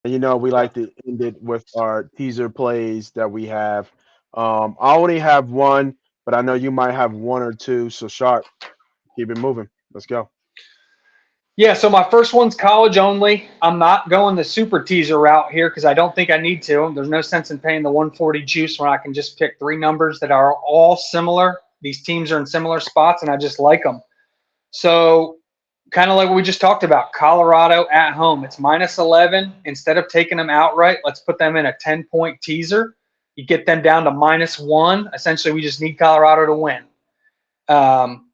And we Yeah. like to end it with our teaser plays that we have. I only have one, but I know you might have one or two. So sharp, keep it moving. Let's go. Yeah, so my first one's college only. I'm not going the super teaser route here because I don't think I need to. There's no sense in paying the 140 juice when I can just pick three numbers that are all similar. These teams are in similar spots, and I just like them. So, kind of like what we just talked about, Colorado at home. It's minus 11. Instead of taking them outright, let's put them in a 10-point teaser. You get them down to minus one. Essentially, we just need Colorado to win. Um,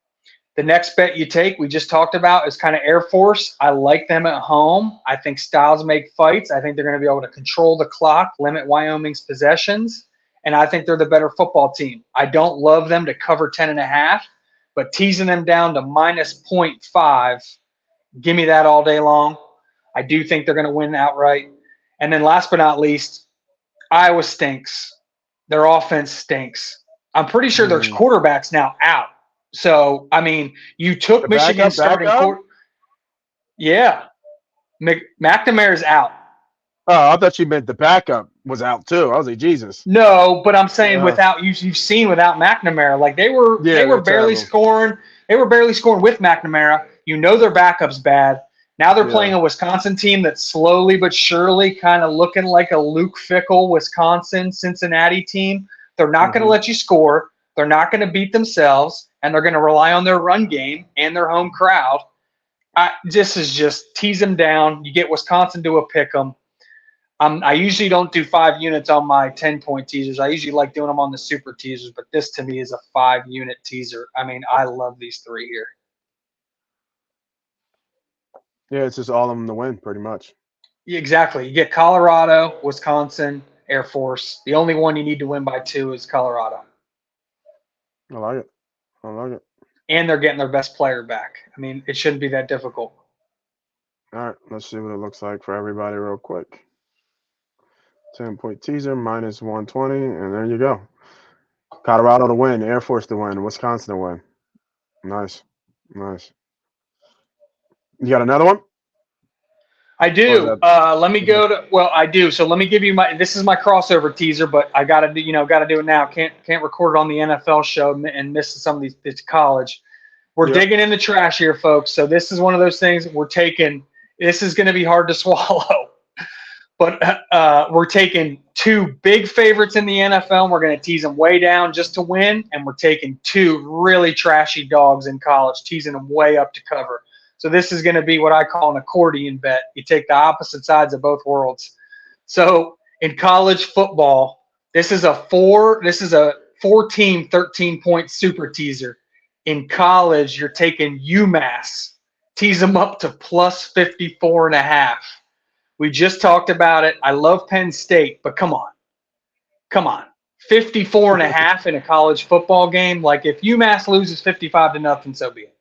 the next bet you take, we just talked about, is kind of Air Force. I like them at home. I think styles make fights. I think they're going to be able to control the clock, limit Wyoming's possessions, and I think they're the better football team. I don't love them to cover 10.5, but teasing them down to minus zero point 0.5, give me that all day long. I do think they're going to win outright. And then last but not least, Iowa stinks. Their offense stinks. I'm pretty sure their Hmm. quarterback's now out. So, I mean, you The took Michigan's backup, starting backup. court. Yeah, McNamara's out. Oh, I thought you meant the backup was out too. I was like, Jesus. No, but I'm saying Uh, without you've seen without McNamara, like they were yeah, they they're were barely terrible. scoring. They were barely scoring with McNamara. You know their backup's bad. Now they're Yeah. playing a Wisconsin team that's slowly but surely kind of looking like a Luke Fickle Wisconsin Cincinnati team. They're not going to Hmm. let you score. They're not going to beat themselves, and they're going to rely on their run game and their home crowd. This is just tease them down. You get Wisconsin to a pick 'em. I usually don't do 5 units on my 10-point teasers. I usually like doing them on the super teasers, but this to me is a 5 unit teaser. I mean, I love these three here. Yeah, it's just all of them to win, pretty much. Exactly. You get Colorado, Wisconsin, Air Force. The only one you need to win by two is Colorado. I like it. I like it. And they're getting their best player back. I mean, it shouldn't be that difficult. All right, let's see what it looks like for everybody real quick. 10-point teaser minus 120, and there you go. Colorado to win, Air Force to win, Wisconsin to win. Nice, nice. You got another one, I or is do. that? Let me go to. Well, I do. So let me give you my. This is my crossover teaser, but I got to do. Got to do it now. Can't record it on the NFL show and miss some of these. It's college. We're Yep. digging in the trash here, folks. So this is one of those things we're taking. This is going to be hard to swallow, but we're taking two big favorites in the NFL. And we're going to tease them way down just to win, and we're taking two really trashy dogs in college, teasing them way up to cover. So this is going to be what I call an accordion bet. You take the opposite sides of both worlds. So in college football, This is a four-team, 13-point super teaser. In college, you're taking UMass, tease them up to plus 54 and a half. We just talked about it. I love Penn State, but come on. Come on. 54 and a half in a college football game. Like if UMass loses 55 to nothing, so be it.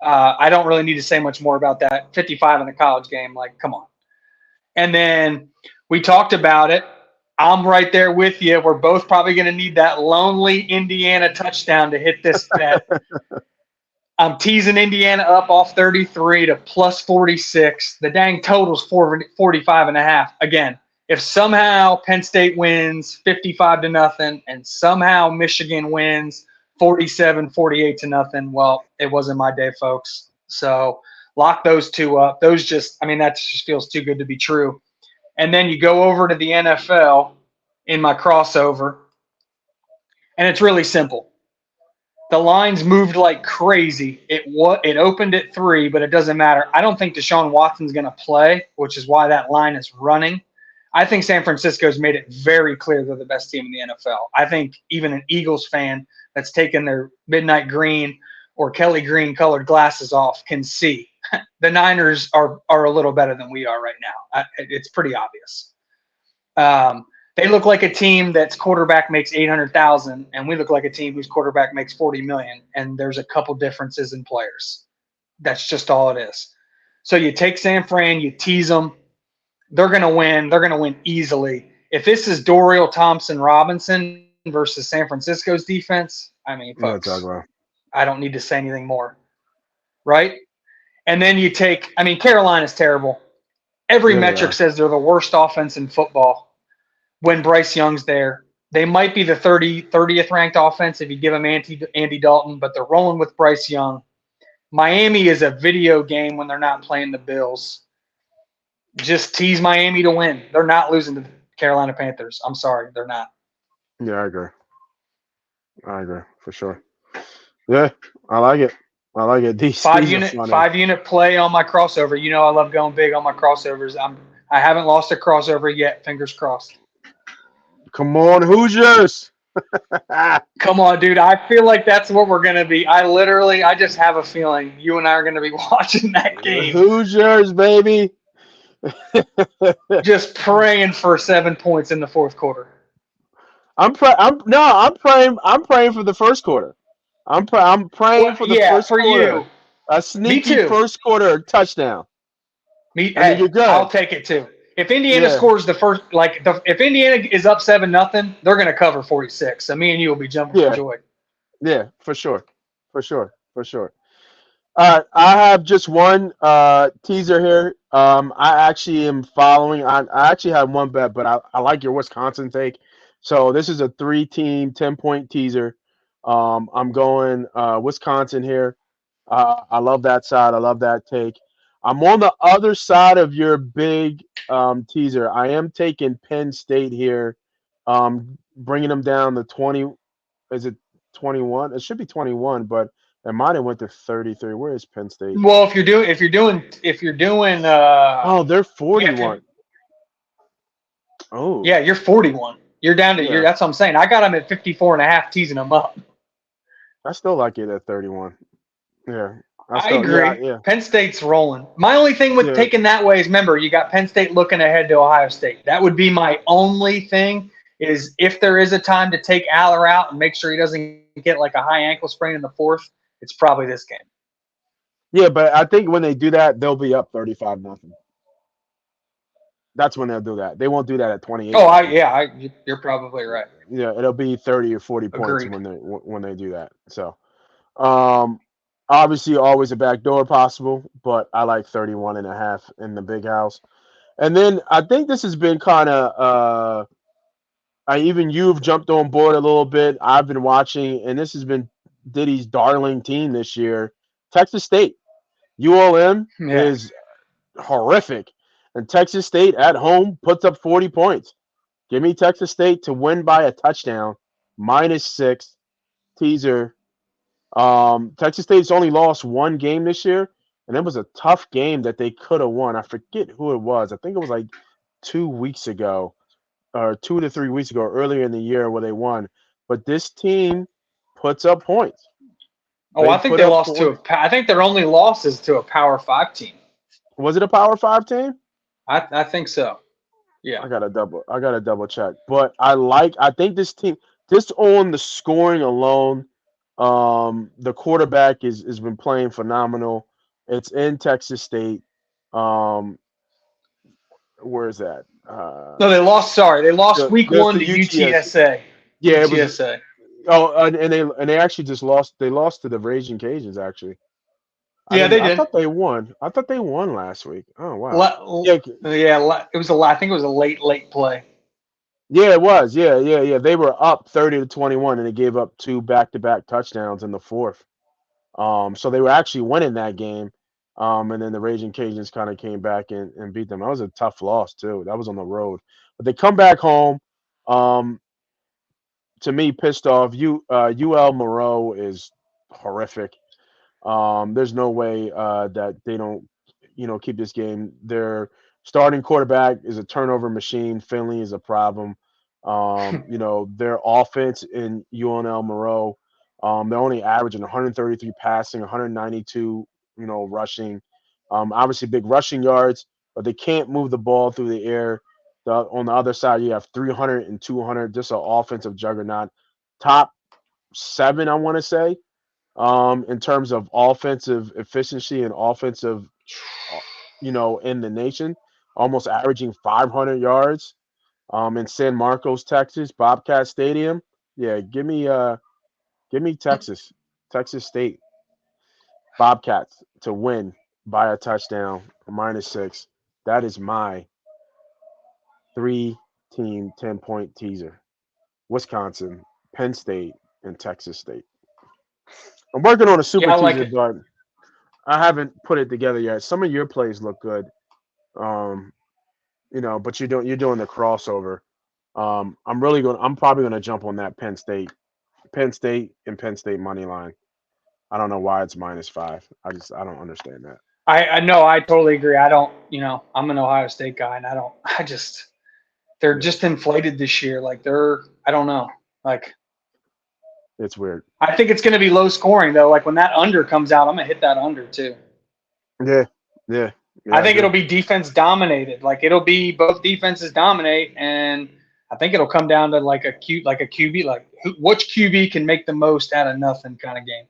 I don't really need to say much more about that. 55 in a college game, like, come on. And then we talked about it. I'm right there with you. We're both probably going to need that lonely Indiana touchdown to hit this bet. I'm teasing Indiana up off 33 to plus 46. The dang total's 45 and a half. Again, if somehow Penn State wins 55 to nothing and somehow Michigan wins 47-48 to nothing, well, it wasn't my day, folks. So lock those two up. That just feels too good to be true. And then you go over to the NFL in my crossover, and it's really simple. The lines moved like crazy. It opened at 3, but it doesn't matter. I don't think Deshaun Watson's going to play, which is why that line is running. I think San Francisco's made it very clear they're the best team in the NFL. I think even an Eagles fan that's taken their midnight green or Kelly green colored glasses off can see the Niners are a little better than we are right now. It's pretty obvious. They look like a team that's quarterback makes 800,000, and we look like a team whose quarterback makes 40 million. And there's a couple differences in players. That's just all it is. So you take San Fran, you tease them. They're going to win. They're going to win easily. If this is Dorial Thompson Robinson versus San Francisco's defense, I mean, Yeah, folks, Tugwell. I don't need to say anything more, right? And then you take, I mean, Carolina's terrible. Every Yeah, they metric are. says they're the worst offense in football when Bryce Young's there. They might be the 30th ranked offense if you give them Andy Dalton, but they're rolling with Bryce Young. Miami is a video game when they're not playing the Bills. Just tease Miami to win. They're not losing to the Carolina Panthers. I'm sorry, they're not. Yeah, I agree. I agree for sure. Yeah, I like it. I like it. Five These are unit funny. five unit play on my crossover. You know I love going big on my crossovers. I haven't lost a crossover yet. Fingers crossed. Come on, Hoosiers! Come on, dude. I feel like that's what we're gonna be. I just have a feeling you and I are gonna be watching that game, Hoosiers, baby. just praying for 7 points in the fourth quarter. I'm praying. I'm praying for the first quarter. I'm praying Well, for the yeah, first for quarter. you. A Me sneaky too. first quarter touchdown. I mean, Hey, you're I'll good. take it too. If Indiana Yeah, scores the first, if Indiana is up 7-0, they're gonna cover 46. So me and you will be jumping for yeah, joy. yeah, for sure, for sure, for sure. I have just one teaser here. I actually am following. I actually had one bet, but I like your Wisconsin take. So this is a three-team, 10-point teaser. I'm going Wisconsin here. I love that side. I love that take. I'm on the other side of your big teaser. I am taking Penn State here, bringing them down to 20. Is it 21? It should be 21, but it might have went to 33. Where is Penn State? Well, if you're doing, Oh, they're yeah, if you 41. Oh, yeah, you're 41. You're down to yeah. That's what I'm saying. I got them at 54.5, teasing them up. I still like it at 31. Yeah. I agree. Yeah. Penn State's rolling. My only thing with Yeah. taking that way is remember you got Penn State looking ahead to Ohio State. That would be my only thing. Is if there is a time to take Aller out and make sure he doesn't get like a high ankle sprain in the fourth, it's probably this game. Yeah, but I think when they do that, they'll be up 35 nothing. That's when they'll do that. They won't do that at 28 Oh, nothing. you're probably right. Yeah, it'll be 30 or 40 points Agreed. when they do that. So, um obviously always a backdoor possible, but I like 31 and a half in the big house. And then I think this has been kind of even you've jumped on board a little bit. I've been watching, and this has been Diddy's darling team this year. Texas State. ULM Yeah. is horrific, and Texas State at home puts up 40 points. Give me Texas State to win by a touchdown, -6 teaser. Texas State's only lost one game this year, and it was a tough game that they could have won. I forget who it was. I think it was like 2 weeks ago, or 2 to 3 weeks ago, earlier in the year where they won. But this team puts up points. Oh, They I think put they up lost to 40. a. I think their only loss is to a Power Five team. Was it a Power Five team? I think so. Yeah. I gotta double check. But I think this team, just on the scoring alone, the quarterback is has been playing phenomenal. It's in Texas State. Um, where is that? No, they lost. Sorry, they lost week The one to UTS. UTSA. Yeah, it was. UTSA. Oh, and they actually just lost. They lost to the Raging Cajuns. Actually, I Yeah, didn't. they I did. thought they won. I thought they won last week. Oh wow. Yeah, Yeah, it was a. I think it was a late play. yeah, it was. Yeah, yeah, yeah. They were up 30-21, and they gave up two back-to-back touchdowns in the fourth. So they were actually winning that game. And then the Raging Cajuns kind of came back and beat them. That was a tough loss too. That was on the road, but they come back home. Um, to me, pissed off. UL Moreau is horrific. There's no way that they don't, keep this game. Their starting quarterback is a turnover machine. Finley is a problem. Their offense in UNL Moreau, they're only averaging 133 passing, 192, rushing. Obviously, big rushing yards, but they can't move the ball through the air. On the other side, you have 300 and 200, just an offensive juggernaut. Top seven, I want to say, in terms of offensive efficiency and offensive, in the nation, almost averaging 500 yards. In San Marcos, Texas, Bobcat Stadium. Yeah, give me Texas State Bobcats to win by a touchdown, -6. That is my 3-team 10-point teaser. Wisconsin, Penn State, and Texas State. I'm working on a super Yeah, I like teaser, it. but I haven't put it together yet. Some of your plays look good. Um, but you're doing the crossover. I'm probably gonna jump on that Penn State and Penn State money line. I don't know why it's -5. I don't understand that. I know. I totally agree. I don't. I'm an Ohio State guy, and I don't. They're Yeah, just inflated this year. Like they're. I don't know. Like it's weird. I think it's going to be low scoring though. Like when that under comes out, I'm gonna hit that under too. Yeah, yeah, yeah. I I think agree. it'll be defense dominated. Like it'll be both defenses dominate, and I think it'll come down to like a QB, like which QB can make the most out of nothing kind of game.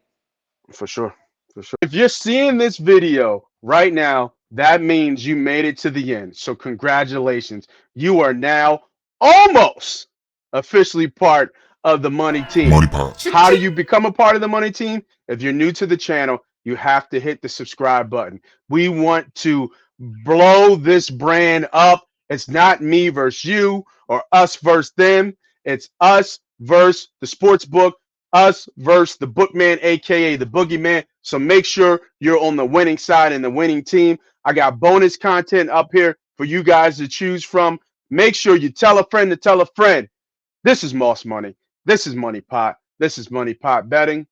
For sure. For sure. If you're seeing this video right now, that means you made it to the end. So congratulations. You are now almost officially part of the money team. MoneyPot. How do you become a part of the money team? If you're new to the channel, you have to hit the subscribe button. We want to blow this brand up. It's not me versus you or us versus them. It's us versus the sports book, us versus the bookman, aka the boogeyman. So make sure you're on the winning side and the winning team. I got bonus content up here for you guys to choose from. Make sure you tell a friend to tell a friend. This is Moss Money. This is Money Pot. This is Money Pot Betting.